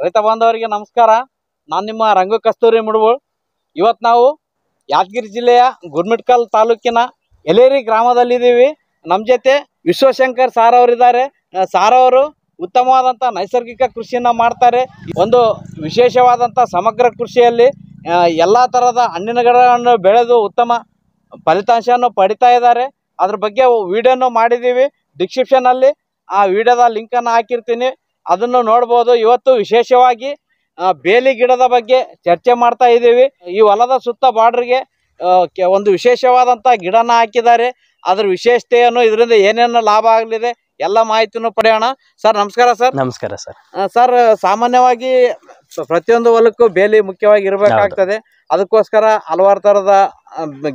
ರೈತ ಬಾಂಧವರಿಗೆ ನಮಸ್ಕಾರ. ನಾನು ನಿಮ್ಮ ರಂಗು ಕಸ್ತೂರಿ ಮುಡುಗೋಳ್. ಇವತ್ತು ನಾವು ಯಾದಗಿರಿ ಜಿಲ್ಲೆಯ ಗುರ್ಮಿಟ್ಕಲ್ ತಾಲೂಕಿನ ಎಲೇರಿ ಗ್ರಾಮದಲ್ಲಿದ್ದೀವಿ. ನಮ್ಮ ಜೊತೆ ವಿಶ್ವಶಂಕರ್ ಸಾರ್ ಅವರಿದ್ದಾರೆ. ಸಾರ್ ಅವರು ಉತ್ತಮವಾದಂಥ ನೈಸರ್ಗಿಕ ಕೃಷಿಯನ್ನು ಮಾಡ್ತಾರೆ. ಒಂದು ವಿಶೇಷವಾದಂಥ ಸಮಗ್ರ ಕೃಷಿಯಲ್ಲಿ ಎಲ್ಲ ಥರದ ಹಣ್ಣಿನ ಗಿಡಗಳನ್ನು ಬೆಳೆದು ಉತ್ತಮ ಫಲಿತಾಂಶವನ್ನು ಪಡಿತಾ ಇದ್ದಾರೆ. ಅದ್ರ ಬಗ್ಗೆ ವಿಡಿಯೋನು ಮಾಡಿದ್ದೀವಿ. ಡಿಸ್ಕ್ರಿಪ್ಷನಲ್ಲಿ ಆ ವಿಡಿಯೋದ ಲಿಂಕನ್ನು ಹಾಕಿರ್ತೀನಿ, ಅದನ್ನು ನೋಡ್ಬೋದು. ಇವತ್ತು ವಿಶೇಷವಾಗಿ ಬೇಲಿ ಗಿಡದ ಬಗ್ಗೆ ಚರ್ಚೆ ಮಾಡ್ತಾ ಇದ್ದೀವಿ. ಈ ಹೊಲದ ಸುತ್ತ ಬಾರ್ಡ್ರಿಗೆ ಒಂದು ವಿಶೇಷವಾದಂಥ ಗಿಡನ ಹಾಕಿದ್ದಾರೆ. ಅದ್ರ ವಿಶೇಷತೆಯನ್ನು, ಇದರಿಂದ ಏನೇನು ಲಾಭ ಆಗಲಿದೆ ಎಲ್ಲ ಮಾಹಿತಿನೂ ಪಡೆಯೋಣ. ಸರ್ ನಮಸ್ಕಾರ. ಸರ್ ನಮಸ್ಕಾರ. ಸರ್ ಸಾಮಾನ್ಯವಾಗಿ ಪ್ರತಿಯೊಂದು ಹೊಲಕ್ಕೂ ಬೇಲಿ ಮುಖ್ಯವಾಗಿ ಇರಬೇಕಾಗ್ತದೆ. ಅದಕ್ಕೋಸ್ಕರ ಹಲವಾರು ಥರದ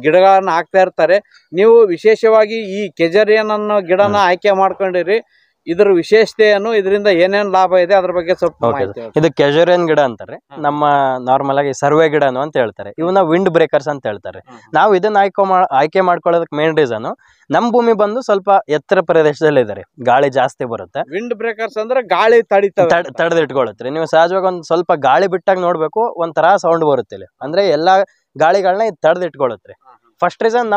ಗಿಡಗಳನ್ನ ಹಾಕ್ತಾ ಇರ್ತಾರೆ. ನೀವು ವಿಶೇಷವಾಗಿ ಈ ಕೆಜರಿಯನ್ ಅನ್ನೋ ಗಿಡನ ಆಯ್ಕೆ ಮಾಡ್ಕೊಂಡಿರಿ. ಇದ್ರ ವಿಶೇಷತೆ ಏನು, ಇದರಿಂದ ಏನೇನು ಲಾಭ ಇದೆ ಅದ್ರ ಬಗ್ಗೆ ಸ್ವಲ್ಪ ಮಾಹಿತಿ ಹೇಳಿ. ಇದು ಕೆಜರಿಯನ್ ಗಿಡ ಅಂತಾರೆ. ನಮ್ಮ ನಾರ್ಮಲ್ ಆಗಿ ಸರ್ವೆ ಗಿಡನು ಅಂತ ಹೇಳ್ತಾರೆ. ಇವನ್ನ ವಿಂಡ್ ಬ್ರೇಕರ್ಸ್ ಅಂತ ಹೇಳ್ತಾರೆ. ನಾವು ಇದನ್ನ ಆಯ್ಕೆ ಮಾಡ್ಕೊಳ್ಳೋದಕ್ಕೆ ಮೇನ್ ರೀಸನ್, ನಮ್ ಭೂಮಿ ಬಂದು ಸ್ವಲ್ಪ ಎತ್ತರ ಪ್ರದೇಶದಲ್ಲಿ ಇದಾರೆ, ಗಾಳಿ ಜಾಸ್ತಿ ಬರುತ್ತೆ. ವಿಂಡ್ ಬ್ರೇಕರ್ಸ್ ಅಂದ್ರೆ ಗಾಳಿ ತಡೆದಿಟ್ಕೊಳ್ಳುತ್ತೆ. ನೀವು ಸಹಜವಾಗಿ ಒಂದ್ ಸ್ವಲ್ಪ ಗಾಳಿ ಬಿಟ್ಟಾಗ ನೋಡ್ಬೇಕು, ಒಂಥರ ಸೌಂಡ್ ಬರುತ್ತೆ ಇಲ್ಲಿ. ಅಂದ್ರೆ ಎಲ್ಲಾ ಗಾಳಿಗಳನ್ನ ಇದು ತಡೆದಿಟ್ಕೊಳ್ಳುತ್ತೆ. ಫಸ್ಟ್ ರೀಸನ್,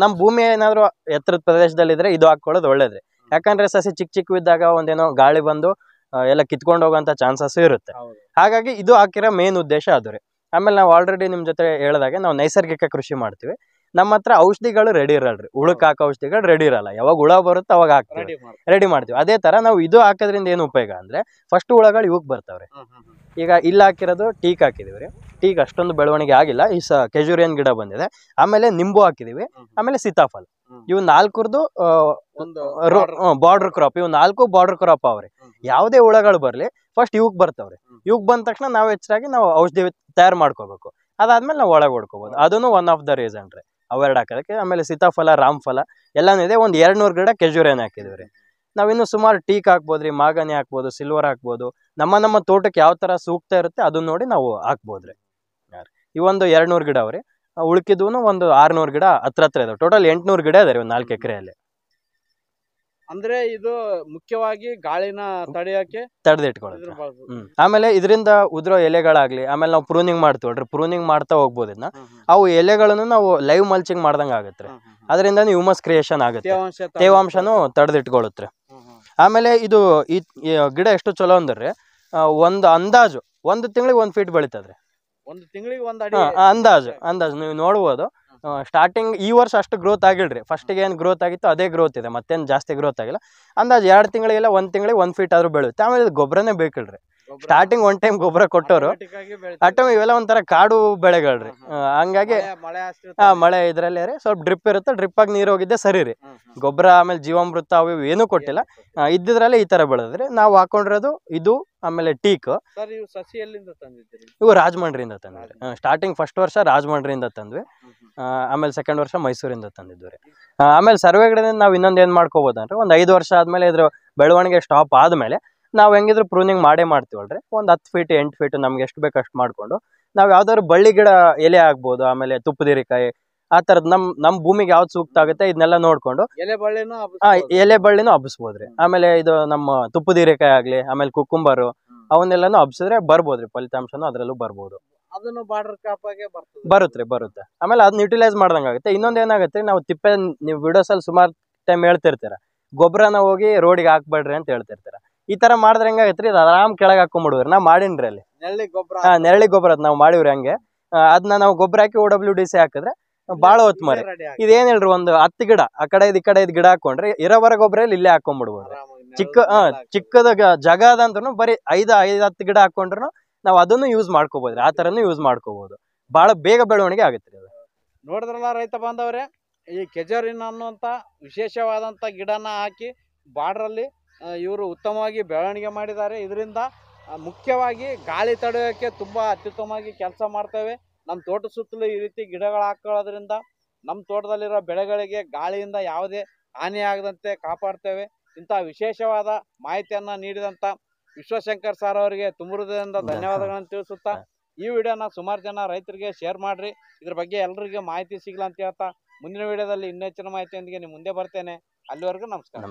ನಮ್ ಭೂಮಿ ಏನಾದ್ರು ಎತ್ತರದ ಪ್ರದೇಶದಲ್ಲಿ ಇದ್ರೆ ಇದು ಹಾಕೊಳ್ಳೋದು ಒಳ್ಳೇದ್ರಿ. ಯಾಕಂದ್ರೆ ಸಸಿ ಚಿಕ್ಕ ಇದ್ದಾಗ ಒಂದೇನೋ ಗಾಳಿ ಬಂದು ಎಲ್ಲ ಕಿತ್ಕೊಂಡು ಹೋಗೋಂತ ಚಾನ್ಸಸ್ ಇರುತ್ತೆ. ಹಾಗಾಗಿ ಇದು ಹಾಕಿರೋ ಮೇನ್ ಉದ್ದೇಶ ಅದು ರೀ. ಆಮೇಲೆ ನಾವು ಆಲ್ರೆಡಿ ನಿಮ್ ಜೊತೆ ಹೇಳಿದಾಗೆ ನಾವು ನೈಸರ್ಗಿಕ ಕೃಷಿ ಮಾಡ್ತೀವಿ. ನಮ್ಮ ಹತ್ರ ಔಷಧಿಗಳು ರೆಡಿ ಇರಲ್ರಿ. ಹುಳಕ್ ಹಾಕೋ ಔಷಧಿಗಳು ರೆಡಿ ಇರಲ್ಲ. ಯಾವಾಗ ಹುಳ ಬರುತ್ತೆ ಅವಾಗ ಹಾಕ್ತೀವಿ, ರೆಡಿ ಮಾಡ್ತೀವಿ. ಅದೇ ತರ ನಾವು ಇದು ಹಾಕೋದ್ರಿಂದ ಏನು ಉಪಯೋಗ ಅಂದ್ರೆ, ಫಸ್ಟ್ ಹುಳಗಳು ಇವಕ್ ಬರ್ತಾವ್ರಿ. ಈಗ ಇಲ್ಲಿ ಹಾಕಿರೋದು ಟೀಕ್ ಹಾಕಿದಿವ್ರಿ. ಟೀಕ್ ಅಷ್ಟೊಂದು ಬೆಳವಣಿಗೆ ಆಗಿಲ್ಲ. ಈ ಕೆಜುರಿಯನ್ ಗಿಡ ಬಂದಿದೆ. ಆಮೇಲೆ ನಿಂಬು ಹಾಕಿದೀವಿ. ಆಮೇಲೆ ಸೀತಾಫಲ. ಇವ್ ನಾಲ್ಕರದು ಬಾರ್ಡರ್ ಕ್ರಾಪ್. ಇವ್ 4 ಬಾರ್ಡರ್ ಕ್ರಾಪ್ ಅವ್ರಿ. ಯಾವುದೇ ಹುಳಗಳು ಬರ್ಲಿ ಫಸ್ಟ್ ಇವಕ್ ಬರ್ತಾವ್ರಿ. ಇವಕ್ ಬಂದ ತಕ್ಷಣ ನಾವು ಹೆಚ್ಚಾಗಿ ನಾವು ಔಷಧಿ ತಯಾರು ಮಾಡ್ಕೋಬೇಕು. ಅದಾದ್ಮೇಲೆ ನಾವು ಒಳಗೆ ಹೊಡ್ಕೋಬಹುದು. ಅದನ್ನು ಒನ್ ಆಫ್ ದ ರೀಸನ್ ರೀ ಅವೆರಡು ಹಾಕೋದಕ್ಕೆ. ಆಮೇಲೆ ಸೀತಾಫಲ, ರಾಮ್ಫಲ ಎಲ್ಲಾನು ಇದೆ. ಒಂದ್ 200 ಗಿಡ ಕೆಜುರಿಯನ್ ಹಾಕಿದಿವ್ರಿ. ನಾವಿನ್ನು ಸುಮಾರು ಟೀಕ್ ಹಾಕ್ಬೋದ್ರಿ, ಮಾಗನಿ ಹಾಕ್ಬೋದು, ಸಿಲ್ವರ್ ಹಾಕ್ಬೋದು. ನಮ್ಮ ತೋಟಕ್ಕೆ ಯಾವ ತರ ಸೂಕ್ತ ಇರುತ್ತೆ ಅದನ್ನ ನೋಡಿ ನಾವು ಹಾಕ್ಬೋದ್ರಿ. ಇವೊಂದು 200 ಗಿಡ ಅವ್ರಿ. ಉಳ್ಕಿದ್ವು ಒಂದು 600 ಗಿಡ ಹತ್ರ ಇದಾವೆ. ಟೋಟಲ್ 800 ಗಿಡ ಇದೆ 4 ಎಕರೆಯಲ್ಲಿ. ಅಂದ್ರೆ ಇದು ಮುಖ್ಯವಾಗಿ ಗಾಳಿನ ತಡೆದಿಟ್ಕೊಳ್ಳೋದು. ಆಮೇಲೆ ಇದರಿಂದ ಉದ್ರೋ ಎಲೆಗಳಾಗ್ಲಿ, ಆಮೇಲೆ ನಾವು ಪ್ರೂನಿಂಗ್ ಮಾಡ್ತೀವಲ್ರಿ, ಪ್ರೂನಿಂಗ್ ಮಾಡ್ತಾ ಹೋಗ್ಬೋದು. ಇದನ್ನ ಅವು ಎಲೆಗಳನ್ನು ನಾವು ಲೈವ್ ಮಲ್ಚಿಂಗ್ ಮಾಡ್ದಂಗ ಆಗತ್ರಿ. ಅದರಿಂದ ಹ್ಯೂಮಸ್ ಕ್ರಿಯೇಷನ್ ಆಗುತ್ತೆ, ತೇವಾಂಶನು ತಡೆದಿಟ್ಕೊಳ್ಳುತ್ತೆ. ಆಮೇಲೆ ಇದು ಈ ಗಿಡ ಎಷ್ಟು ಚಲೋ ಅಂದ್ರಿ, ಒಂದು ಅಂದಾಜು 1 ತಿಂಗಳಿಗೆ 1 ಫೀಟ್ ಬೆಳಿತದ್ರಿ. 1 ತಿಂಗಳಿಗೆ 1 ಅಡಿ ಅಂದಾಜು ನೀವು ನೋಡ್ಬೋದು. ಸ್ಟಾರ್ಟಿಂಗ್ ಈ ವರ್ಷ ಅಷ್ಟು ಗ್ರೋತ್ ಆಗಿಲ್ರಿ. ಫಸ್ಟಿಗೆ ಏನ್ ಗ್ರೋತ್ ಆಗಿತ್ತು ಅದೇ ಗ್ರೋತ್ ಇದೆ, ಮತ್ತೇನು ಜಾಸ್ತಿ ಗ್ರೋತ್ ಆಗಿಲ್ಲ. ಅಂದಾಜು 2 ತಿಂಗಳಿಗೆಲ್ಲ 1 ತಿಂಗಳಿಗೆ 1 ಫೀಟ್ ಆದ್ರೂ ಬೆಳುತ್ತೆ. ಆಮೇಲೆ ಇದು ಗೊಬ್ಬರನೇ ಬೇಕಿಲ್ರಿ. ಸ್ಟಾರ್ಟಿಂಗ್ 1 ಟೈಮ್ ಗೊಬ್ಬರ ಕೊಟ್ಟವರು ಅಟಮ್ ಇವೆಲ್ಲ ಒಂಥರ ಕಾಡು ಬೆಳೆಗಳ್ರಿ. ಹಂಗಾಗಿ ಮಳೆ ಇದ್ರಲ್ಲೇ ರೀ, ಸ್ವಲ್ಪ ಡ್ರಿಪ್ ಇರುತ್ತೆ. ಡ್ರಿಪ್ ಆಗಿ ನೀರು ಹೋಗಿದ್ದೆ ಸರಿ ರೀ. ಗೊಬ್ಬರ ಆಮೇಲೆ ಜೀವಾಮೃತ ಅವು ಏನೂ ಕೊಟ್ಟಿಲ್ಲ. ಇದ್ದಿದ್ರಲ್ಲೇ ಈ ತರ ಬೆಳೆದ್ರಿ. ನಾವು ಹಾಕೊಂಡಿರೋದು ಇದು. ಆಮೇಲೆ ಟೀಕ್ ಇವು ರಾಜಮಂಡ್ರಿಯಿಂದ ತಂದ್ವಿ. ಸ್ಟಾರ್ಟಿಂಗ್ ಫಸ್ಟ್ ವರ್ಷ ರಾಜಮಂಡ್ರಿಯಿಂದ ತಂದ್ವಿ. ಆಮೇಲೆ ಸೆಕೆಂಡ್ ವರ್ಷ ಮೈಸೂರಿಂದ ತಂದಿದ್ವಿ ರೀ. ಆಮೇಲೆ ಸರ್ವೆ ಗಿಡದಿಂದ ನಾವು ಇನ್ನೊಂದು ಏನ್ ಮಾಡ್ಕೋಬಹುದು ಅಂದ್ರೆ, ಒಂದು 5 ವರ್ಷ ಆದ್ಮೇಲೆ ಇದ್ರ ಬೆಳವಣಿಗೆ ಸ್ಟಾಪ್ ಆದ್ಮೇಲೆ ನಾವು ಹೆಂಗಿದ್ರು ಪ್ರೂನಿಂಗ್ ಮಾಡ್ತೀವಲ್ರಿ. ಒಂದು 10 ಫೀಟ್ 8 ಫೀಟ್ ನಮ್ಗೆ ಎಷ್ಟು ಬೇಕು ಅಷ್ಟು ಮಾಡ್ಕೊಂಡು ನಾವು ಯಾವ್ದಾದ್ರು ಬಳ್ಳಿ ಗಿಡ ಎಲೆ ಆಗ್ಬೋದು, ಆಮೇಲೆ ತುಪ್ಪದಿರಿಕಾಯಿ, ಆ ತರದ್ ನಮ್ ಭೂಮಿಗೆ ಯಾವ್ದು ಸೂಕ್ತ ಆಗುತ್ತೆ ಇದನ್ನೆಲ್ಲ ನೋಡ್ಕೊಂಡು ಎಲೆ ಬಳ್ಳಿನೂ ಹಬ್ಬಿಸ್ಬೋದ್ರಿ. ಆಮೇಲೆ ಇದು ನಮ್ಮ ತುಪ್ಪದಿರಿಕಾಯಿ ಆಗ್ಲಿ, ಆಮೇಲೆ ಕುಕ್ಕುಂಬರು, ಅವನ್ನೆಲ್ಲಾನು ಹಬ್ಸಿದ್ರೆ ಬರ್ಬೋದ್ರಿ. ಫಲಿತಾಂಶನು ಅದ್ರಲ್ಲೂ ಬರ್ಬೋದು. ಬರುತ್ತೆ. ಆಮೇಲೆ ಅದನ್ನ ಯುಟಿಲೈಸ್ ಮಾಡ್ದಂಗ ಆಗುತ್ತೆ. ಇನ್ನೊಂದ್ ಏನಾಗುತ್ತೆ, ನಾವು ತಿಪ್ಪೆ, ನೀವು ವಿಡಿಯೋಸ್ ಅಲ್ಲಿ ಸುಮಾರು ಟೈಮ್ ಹೇಳ್ತಿರ್ತೀರ, ಗೊಬ್ಬರನ ಹೋಗಿ ರೋಡಿಗೆ ಹಾಕ್ಬೇಡ್ರಿ ಅಂತ ಹೇಳ್ತಿರ್ತೀರ. ಈ ತರ ಮಾಡಿದ್ರೆ ಹೆಂಗಾಗತ್ರಿ, ಇದು ಆರಾಮ್ ಕೆಳಗೆ ಹಾಕೊಂಡ್ಬಿಡುವ್ರಿ. ನಾವ್ ಮಾಡಿನ್ರಿ ಅಲ್ಲಿ ನೆರಳಿ ಗೊಬ್ಬರ ನಾವು ಮಾಡಿವ್ರಿ. ಹಂಗೆ ಅದನ್ನ ನಾವು ಗೊಬ್ಬರ ಹಾಕಿ OWDC ಹಾಕಿದ್ರೆ ಬಾಳ ಹೊತ್ತು ಮರಿ. ಇದೇನ್ ಹೇಳ್ರಿ, ಒಂದು 10 ಗಿಡ ಆ ಕಡೆ ಈ ಕಡೆ ಗಿಡ ಹಾಕೊಂಡ್ರೆ ಇರೋವರ ಗೊಬ್ಬರ ಇಲ್ಲೇ ಹಾಕೊಂಡ್ಬಿಡ್ಬೋದು. ಚಿಕ್ಕದ ಜಾಗ ಅದಂದ್ರೂ ಬರೀ 5-10 ಗಿಡ ಹಾಕೊಂಡ್ರು ನಾವು ಅದನ್ನು ಯೂಸ್ ಮಾಡ್ಕೋಬಹುದ್ರಿ. ಆ ತರನು ಯೂಸ್ ಮಾಡ್ಕೋಬಹುದು. ಬಹಳ ಬೇಗ ಬೆಳವಣಿಗೆ ಆಗುತ್ತೆ. ನೋಡಿದ್ರಲ್ಲ ರೈತ ಬಾಂಧವರೇ, ಈ ಕೆಜರಿನ್ ಅನ್ನುವಂತ ವಿಶೇಷವಾದಂತ ಗಿಡನ ಹಾಕಿ ಬಾರ್ಡ್ರಲ್ಲಿ ಇವರು ಉತ್ತಮವಾಗಿ ಬೆಳವಣಿಗೆ ಮಾಡಿದ್ದಾರೆ. ಇದರಿಂದ ಮುಖ್ಯವಾಗಿ ಗಾಳಿ ತಡೆಯೋಕೆ ತುಂಬಾ ಅತ್ಯುತ್ತಮವಾಗಿ ಕೆಲಸ ಮಾಡ್ತೇವೆ. ನಮ್ಮ ತೋಟ ಸುತ್ತಲೂ ಈ ರೀತಿ ಗಿಡಗಳು ಹಾಕೊಳ್ಳೋದ್ರಿಂದ ನಮ್ಮ ತೋಟದಲ್ಲಿರೋ ಬೆಳೆಗಳಿಗೆ ಗಾಳಿಯಿಂದ ಯಾವುದೇ ಹಾನಿ ಆಗದಂತೆ ಕಾಪಾಡ್ತೇವೆ. ಇಂಥ ವಿಶೇಷವಾದ ಮಾಹಿತಿಯನ್ನ ನೀಡಿದಂತ ವಿಶ್ವಶಂಕರ್ ಸಾರ್ ಅವರಿಗೆ ತುಂಬ ಹೃದಯದಿಂದ ಧನ್ಯವಾದಗಳನ್ನು ತಿಳಿಸುತ್ತಾ, ಈ ವಿಡಿಯೋನ ಸುಮಾರು ಜನ ರೈತರಿಗೆ ಶೇರ್ ಮಾಡ್ರಿ. ಇದ್ರ ಬಗ್ಗೆ ಎಲ್ಲರಿಗೆ ಮಾಹಿತಿ ಸಿಗ್ಲಾ ಅಂತ ಹೇಳ್ತಾ, ಮುಂದಿನ ವಿಡಿಯೋದಲ್ಲಿ ಇನ್ನೂ ಹೆಚ್ಚಿನ ಮಾಹಿತಿಯೊಂದಿಗೆ ನಿಮ್ಮ ಮುಂದೆ ಬರ್ತೇನೆ. ಅಲ್ಲಿವರೆಗೂ ನಮಸ್ಕಾರ.